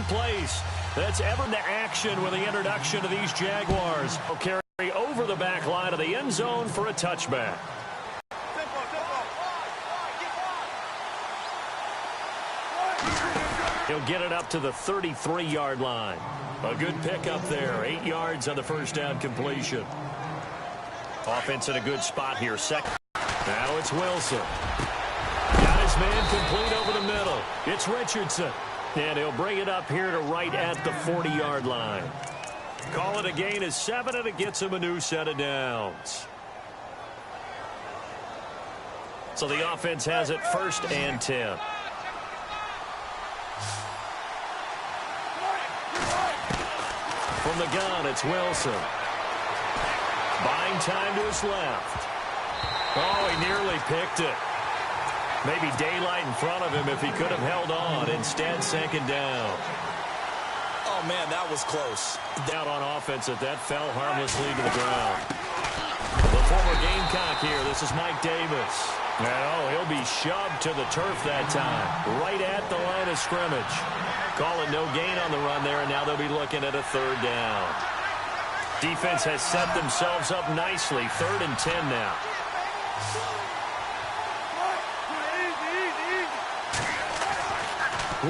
place that's ever into action with the introduction of these Jaguars. Will carry over the back line of the end zone for a touchback. He'll get it up to the 33-yard line. A good pickup there. 8 yards on the first down completion. Offense in a good spot here. Second. Now it's Wilson. Got his man complete over the middle. It's Richardson. And he'll bring it up here to right at the 40-yard line. Call it a gain of 7, and it gets him a new set of downs. So the offense has it 1st and 10. From the gun, it's Wilson. Buying time to his left. Oh, he nearly picked it. Maybe daylight in front of him if he could have held on. Instead, second down. Oh, man, that was close. Down on offense that fell harmlessly to the ground. The former Gamecock here. This is Mike Davis. Oh, he'll be shoved to the turf that time. Right at the line of scrimmage. Call it no gain on the run there, and now they'll be looking at a 3rd down. Defense has set themselves up nicely. 3rd and 10 now.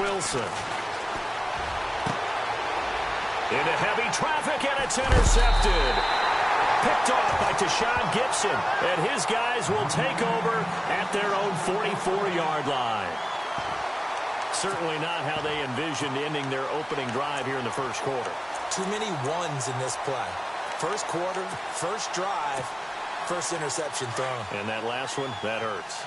Wilson. Into heavy traffic, and it's intercepted. Picked off by Tashawn Gibson, and his guys will take over at their own 44-yard line. Certainly not how they envisioned ending their opening drive here in the first quarter. Too many ones in this play. First quarter, first drive, first interception thrown. And that last one, that hurts.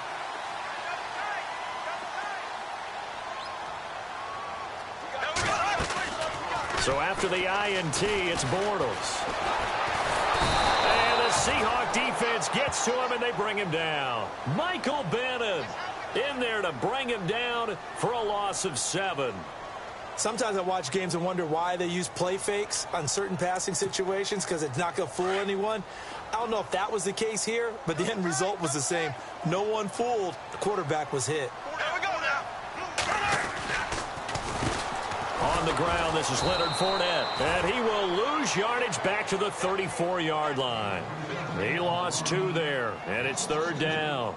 So after the INT, it's Bortles. And the Seahawk defense gets to him, and they bring him down. Michael Bennett in there to bring him down for a loss of 7. Sometimes I watch games and wonder why they use play fakes on certain passing situations, because it's not going to fool anyone. I don't know if that was the case here, but the end result was the same. No one fooled. The quarterback was hit. On the ground, this is Leonard Fournette, and he will lose yardage back to the 34-yard line. He lost 2 there, and it's 3rd down.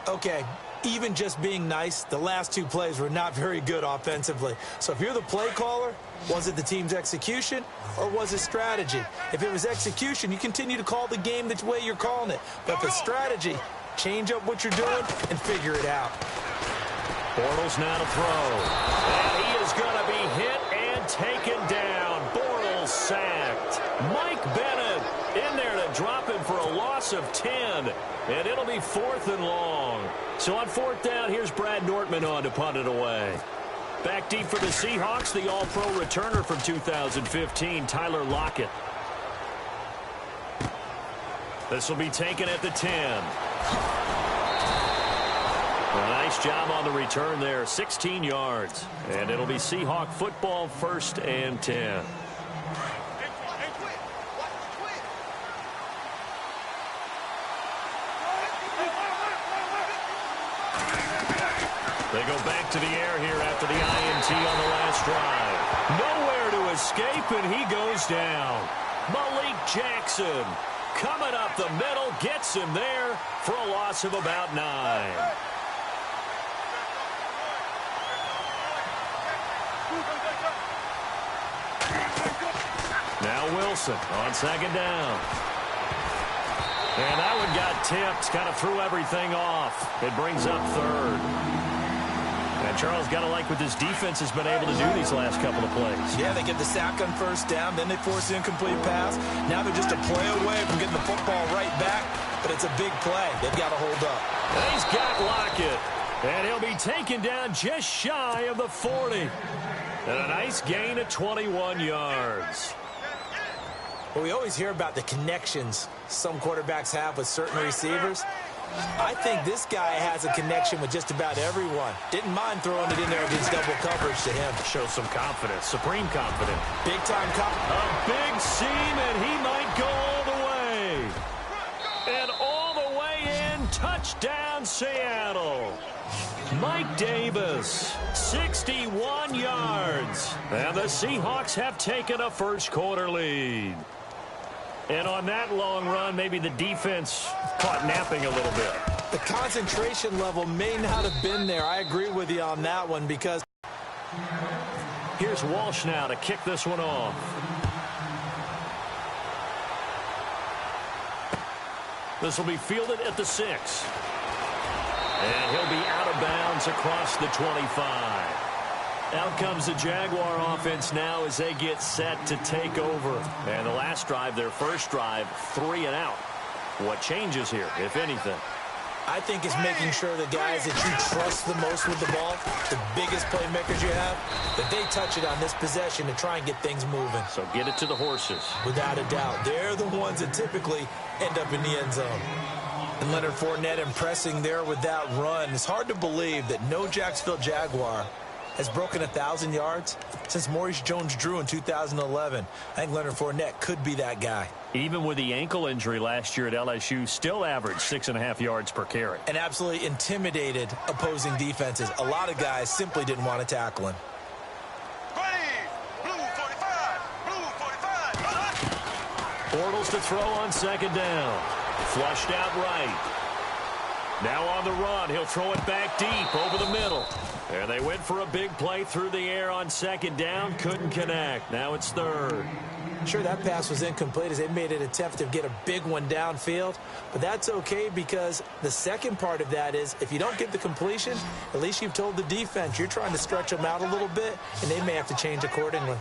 Okay, even just being nice, the last 2 plays were not very good offensively. So if you're the play caller, was it the team's execution or was it strategy? If it was execution, you continue to call the game the way you're calling it. But if it's strategy, change up what you're doing and figure it out. Bortles now to throw. And he is going to be hit and taken down. Bortles sacked. Mike Bennett in there to drop him for a loss of 10. And it'll be 4th and long. So on 4th down, here's Brad Nortman on to punt it away. Back deep for the Seahawks, the All-Pro returner from 2015, Tyler Lockett. This will be taken at the 10. A nice job on the return there, 16 yards. And it'll be Seahawk football, 1st and 10. They go back to the air here after the INT on the last drive. Nowhere to escape, and he goes down. Malik Jackson coming up the middle, gets him there for a loss of about 9. Now Wilson on 2nd down. And that one got tipped, kind of threw everything off. It brings up 3rd. And Charles, got to like what this defense has been able to do these last couple of plays. Yeah, they get the sack on 1st down, then they force the incomplete pass. Now they're just a play away from getting the football right back, but it's a big play. They've got to hold up. And he's got Lockett, and he'll be taken down just shy of the 40. And a nice gain of 21 yards. Well, we always hear about the connections some quarterbacks have with certain receivers. I think this guy has a connection with just about everyone. Didn't mind throwing it in there against double coverage to him. Show some confidence, supreme confidence. Big-time confidence. A big seam, and he might go all the way. And all the way in, touchdown Seattle. Mike Davis, 61 yards. And the Seahawks have taken a first-quarter lead. And on that long run, maybe the defense caught napping a little bit. The concentration level may not have been there. I agree with you on that one because... Here's Walsh now to kick this one off. This will be fielded at the 6. And he'll be out of bounds across the 25. Out comes the Jaguar offense now as they get set to take over. And the last drive, their first drive, 3 and out. What changes here, if anything? I think it's making sure the guys that you trust the most with the ball, the biggest playmakers you have, that they touch it on this possession to try and get things moving. So get it to the horses. Without a doubt. They're the ones that typically end up in the end zone. And Leonard Fournette impressing there with that run. It's hard to believe that no Jacksonville Jaguar has broken 1,000 yards since Maurice Jones-Drew in 2011. I think Leonard Fournette could be that guy. Even with the ankle injury last year at LSU, still averaged 6.5 yards per carry. And absolutely intimidated opposing defenses. A lot of guys simply didn't want to tackle him. Bortles to throw on second down. Flushed out right. Now on the run, he'll throw it back deep over the middle. And they went for a big play through the air on second down. Couldn't connect. Now it's third. Sure, that pass was incomplete as they made an attempt to get a big one downfield. But that's okay because the second part of that is if you don't get the completion, at least you've told the defense you're trying to stretch them out a little bit, and they may have to change accordingly.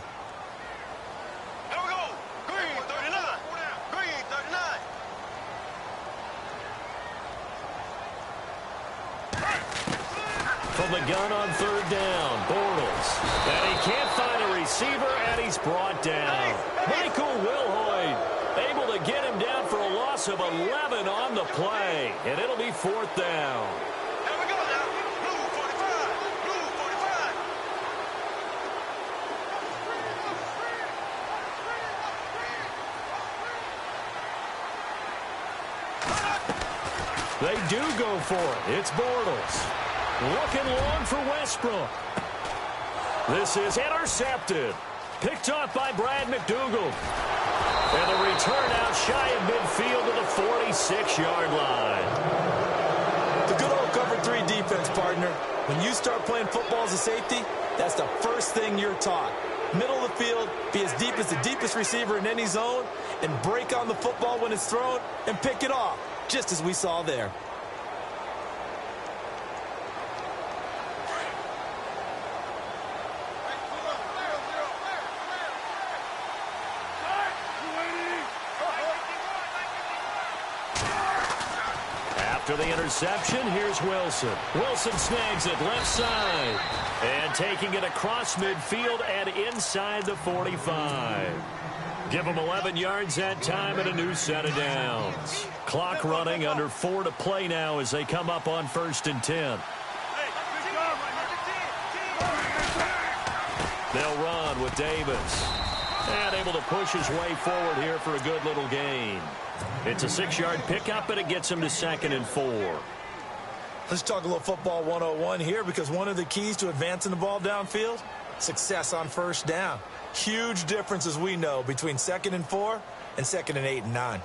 From the gun on third down, Bortles. And he can't find a receiver, and he's brought down. Michael Wilhoit able to get him down for a loss of 11 on the play. And it'll be fourth down. Here we go now. Blue 45. Blue 45. They do go for it. It's Bortles. Looking long for Westbrook. This is intercepted. Picked off by Brad McDougal. And the return out shy of midfield to the 46-yard line. The good old cover 3 defense, partner. When you start playing football as a safety, that's the first thing you're taught. Middle of the field, be as deep as the deepest receiver in any zone, and break on the football when it's thrown and pick it off, just as we saw there. After the interception, here's Wilson. Wilson snags it left side. And taking it across midfield and inside the 45. Give them 11 yards that time and a new set of downs. Clock running, under 4 to play now as they come up on 1st and 10. They'll run with Davis. And able to push his way forward here for a good little gain. It's a 6-yard pickup, and it gets him to 2nd and 4. Let's talk a little football 101 here because one of the keys to advancing the ball downfield, success on first down. Huge difference, as we know, between 2nd and 4 and 2nd and 8 and 9.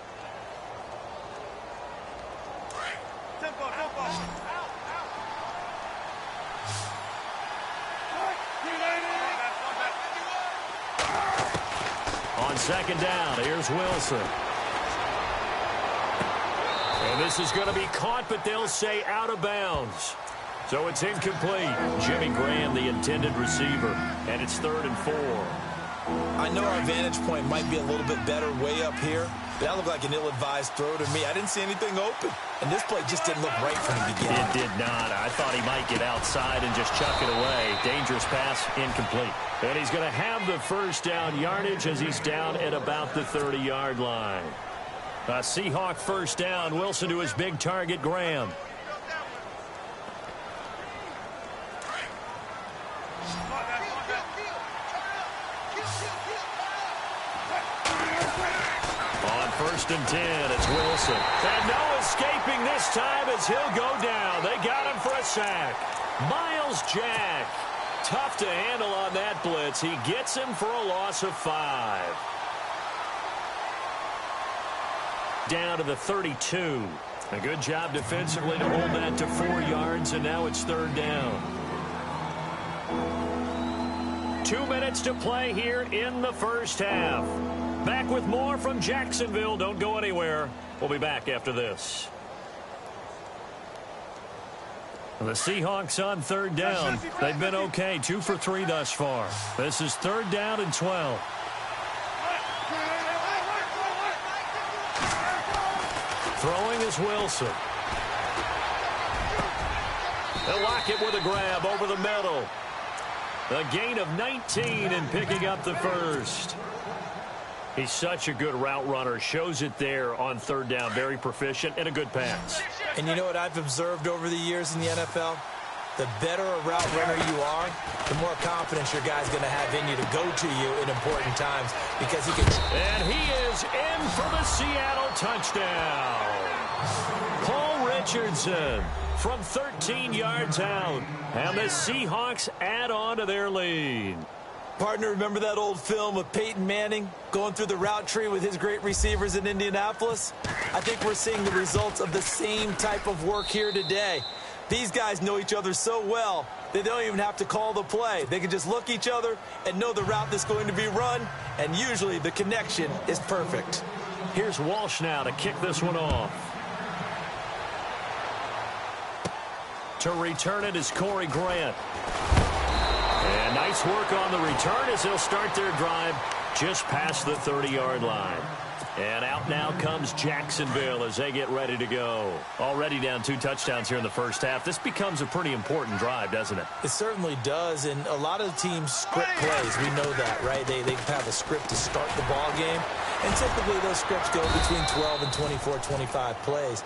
On second down, here's Wilson. And this is going to be caught, but they'll say out of bounds. So it's incomplete. Jimmy Graham, the intended receiver, and it's 3rd and 4. I know our vantage point might be a little bit better way up here, but that looked like an ill-advised throw to me. I didn't see anything open, and this play just didn't look right from the beginning. It did not. I thought he might get outside and just chuck it away. Dangerous pass, incomplete. And he's going to have the first down yardage as he's down at about the 30-yard line. A Seahawk first down. Wilson to his big target, Graham. On 1st and 10, it's Wilson. And no escaping this time as he'll go down. They got him for a sack. Miles Jack. Tough to handle on that blitz. He gets him for a loss of 5. Down to the 32. A good job defensively to hold that to 4 yards, and now it's 3rd down. 2 minutes to play here in the first half. Back with more from Jacksonville. Don't go anywhere. We'll be back after this. The Seahawks on 3rd down. They've been okay, 2 for 3 thus far. This is 3rd down and 12. Throwing is Wilson. They'll lock it with a grab over the middle. A gain of 19 and picking up the first. He's such a good route runner. Shows it there on 3rd down. Very proficient and a good pass. And you know what I've observed over the years in the NFL? The better a route runner you are, the more confidence your guy's going to have in you to go to you in important times because he can. And he is in for the Seattle touchdown. Paul Richardson from 13 yards out. And the Seahawks add on to their lead. Partner, remember that old film of Peyton Manning going through the route tree with his great receivers in Indianapolis? I think we're seeing the results of the same type of work here today. These guys know each other so well that they don't even have to call the play. They can just look each other and know the route that's going to be run, and usually the connection is perfect. Here's Walsh now to kick this one off. To return it is Corey Grant. And nice work on the return as they'll start their drive just past the 30-yard line. And out now comes Jacksonville as they get ready to go. Already down 2 touchdowns here in the first half. This becomes a pretty important drive, doesn't it? It certainly does, and a lot of teams script plays. We know that, right? They have a script to start the ball game, and typically those scripts go between 12 and 24, 25 plays.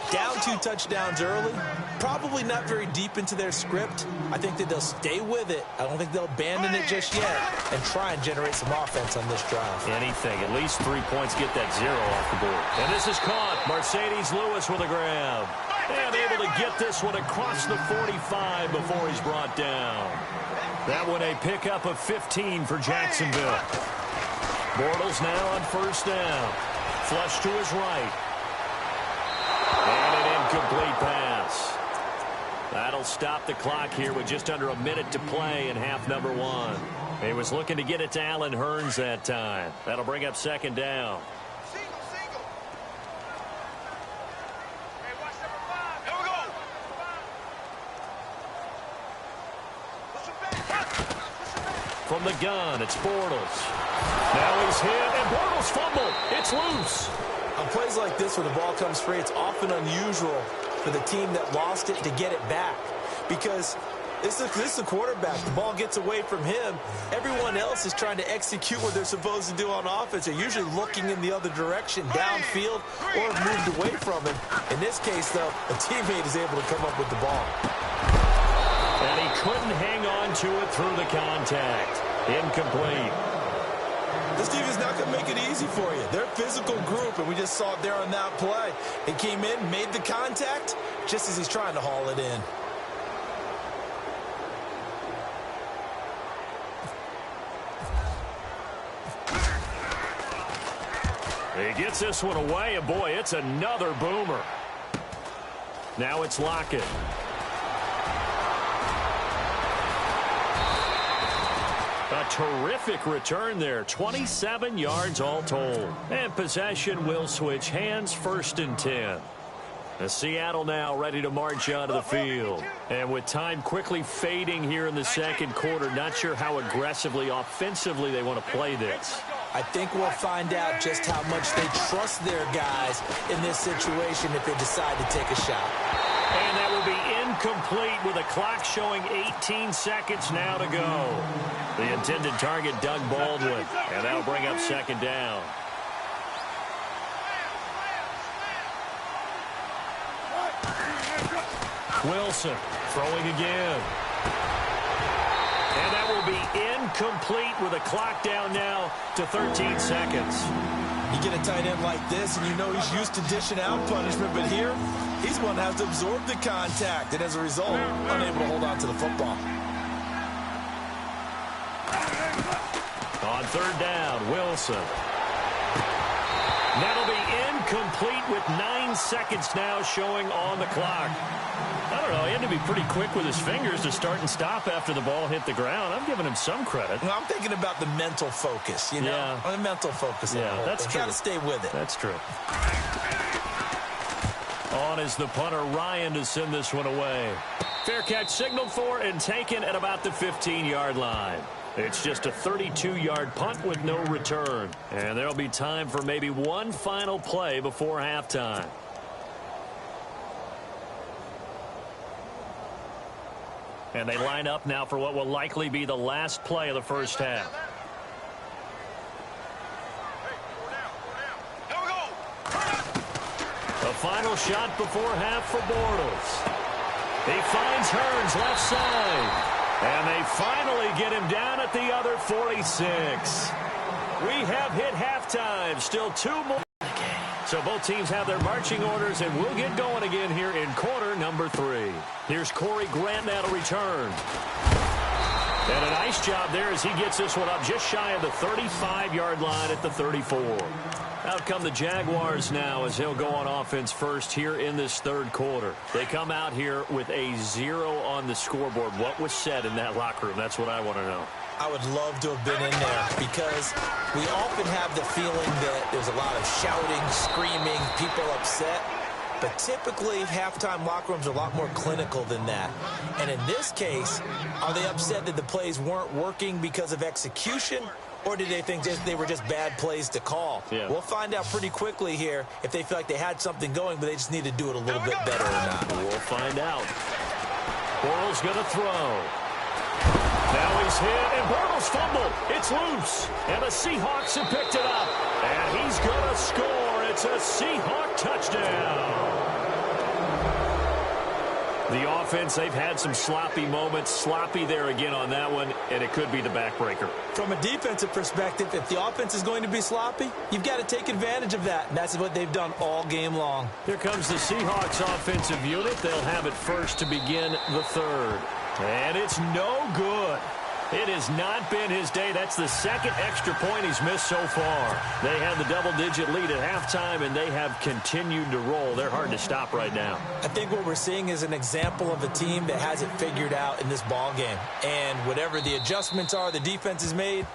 Down 2 touchdowns early, probably not very deep into their script. I think that they'll stay with it. I don't think they'll abandon it just yet and try and generate some offense on this drive. Anything, at least 3 points, get that 0 off the board. And this is caught. Mercedes Lewis with a grab. And able to get this one across the 45 before he's brought down. That one a pickup of 15 for Jacksonville. Bortles now on 1st down. Flush to his right. And an incomplete pass. That'll stop the clock here with just under a minute to play in half number 1. He was looking to get it to Allen Hurns that time. That'll bring up 2nd down. Single. Hey, watch number 5. Here we go. Push it back. From the gun, it's Bortles. Now he's hit, and Bortles fumbled. It's loose. On plays like this where the ball comes free, it's often unusual for the team that lost it to get it back because this is the quarterback. The ball gets away from him. Everyone else is trying to execute what they're supposed to do on offense. They're usually looking in the other direction, downfield, or have moved away from him. In this case, though, a teammate is able to come up with the ball. And he couldn't hang on to it through the contact. Incomplete. This team is not going to make it easy for you. They're a physical group, and we just saw it there on that play. He came in, made the contact, just as he's trying to haul it in. He gets this one away, and boy, it's another boomer. Now it's Lockett. A terrific return there. 27 yards all told. And possession will switch hands, 1st and 10. Seattle now ready to march onto the field. And with time quickly fading here in the 2nd quarter, not sure how aggressively, offensively they want to play this. I think we'll find out just how much they trust their guys in this situation if they decide to take a shot. And that will be incomplete with a clock showing 18 seconds now to go. The intended target, Doug Baldwin. And that'll bring up 2nd down. Wilson throwing again. And that will be incomplete with a clock down now to 13 seconds. You get a tight end like this, and you know he's used to dishing out punishment, but here, he's one that has to absorb the contact, and as a result, unable to hold on to the football. On third down, Wilson. That'll be incomplete with 9 seconds now showing on the clock. I don't know, he had to be pretty quick with his fingers to start and stop after the ball hit the ground. I'm giving him some credit. Well, I'm thinking about the mental focus, you know? Yeah. The mental focus. Yeah, that's true. You got to stay with it. That's true. On is the punter, Ryan, to send this one away. Fair catch signaled for and taken at about the 15-yard line. It's just a 32-yard punt with no return. And there'll be time for maybe one final play before halftime. And they line up now for what will likely be the last play of the first half. The final shot before half for Bortles. He finds Hearns left side. And they finally get him down at the other 46. We have hit halftime. Still 2 more. So both teams have their marching orders, and we'll get going again here in quarter number 3. Here's Corey Grant now to return. And a nice job there as he gets this one up just shy of the 35-yard line at the 34. Out come the Jaguars now as he'll go on offense first here in this third quarter. They come out here with a 0 on the scoreboard. What was said in that locker room? That's what I want to know. I would love to have been in there because we often have the feeling that there's a lot of shouting, screaming, people upset. But typically, halftime locker rooms are a lot more clinical than that. And in this case, are they upset that the plays weren't working because of execution? Or did they think they were just bad plays to call? Yeah. We'll find out pretty quickly here if they feel like they had something going, but they just need to do it a little bit better or not. We'll find out. Bortles going to throw. Now he's hit, and Bortles fumbled. It's loose, and the Seahawks have picked it up. And he's going to score. It's a Seahawk touchdown. The offense, they've had some sloppy moments. Sloppy there again on that one, and it could be the backbreaker. From a defensive perspective, if the offense is going to be sloppy, you've got to take advantage of that, and that's what they've done all game long. Here comes the Seahawks offensive unit. They'll have it first to begin the third. And it's no good. It has not been his day. That's the second extra point he's missed so far. They had the double-digit lead at halftime, and they have continued to roll. They're hard to stop right now. I think what we're seeing is an example of a team that has it figured out in this ball game. And whatever the adjustments are the defense has made,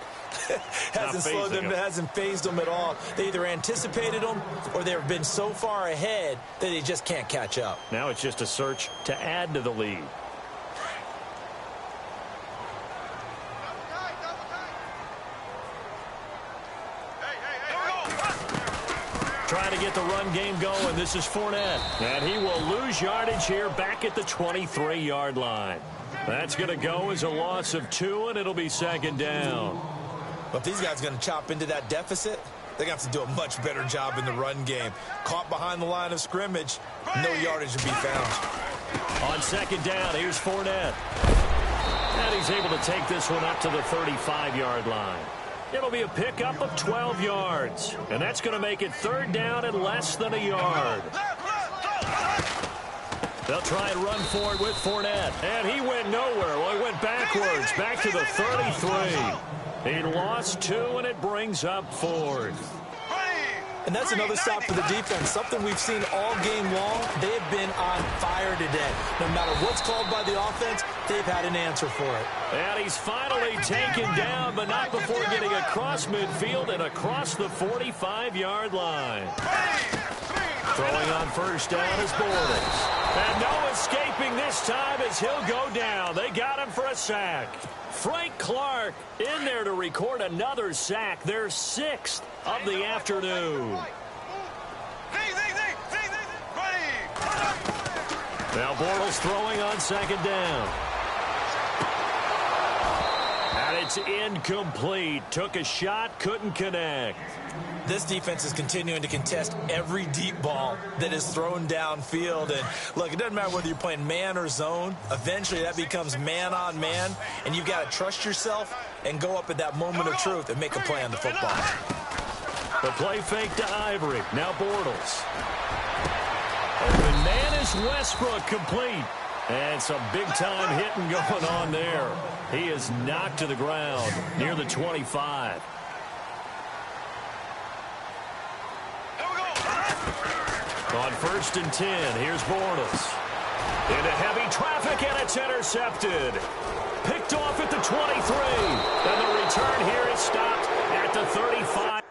hasn't slowed them, hasn't phased them at all. They either anticipated them or they've been so far ahead that they just can't catch up. Now it's just a search to add to the lead. Trying to get the run game going. This is Fournette. And he will lose yardage here back at the 23-yard line. That's going to go as a loss of 2, and it'll be second down. But if these guys are going to chop into that deficit, they're going to have to do a much better job in the run game. Caught behind the line of scrimmage, no yardage to be found. On second down, here's Fournette. And he's able to take this one up to the 35-yard line. It'll be a pickup of 12 yards. And that's going to make it third down and less than a yard. They'll try and run forward with Fournette. And he went nowhere. Well, he went backwards, back to the 33. He lost 2, and it brings up 4th. And that's another stop for the defense. Something we've seen all game long. They have been on fire today. No matter what's called by the offense, they've had an answer for it. And he's finally taken down, but not before getting across midfield and across the 45-yard line. Throwing on first down is Bortles. And no escaping this time as he'll go down. They got him for a sack. Frank Clark in there to record another sack, their 6th of the afternoon. Now Bortles throwing on second down. And it's incomplete. Took a shot, couldn't connect. This defense is continuing to contest every deep ball that is thrown downfield. And, look, it doesn't matter whether you're playing man or zone. Eventually, that becomes man on man, and you've got to trust yourself and go up at that moment of truth and make a play on the football. The play fake to Ivory. Now Bortles. Open man is Westbrook, complete. And some big-time hitting going on there. He is knocked to the ground near the 25. On 1st and 10, here's Bortles. Into heavy traffic, and it's intercepted. Picked off at the 23. And the return here is stopped at the 35.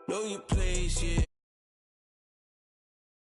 Know your place, yeah.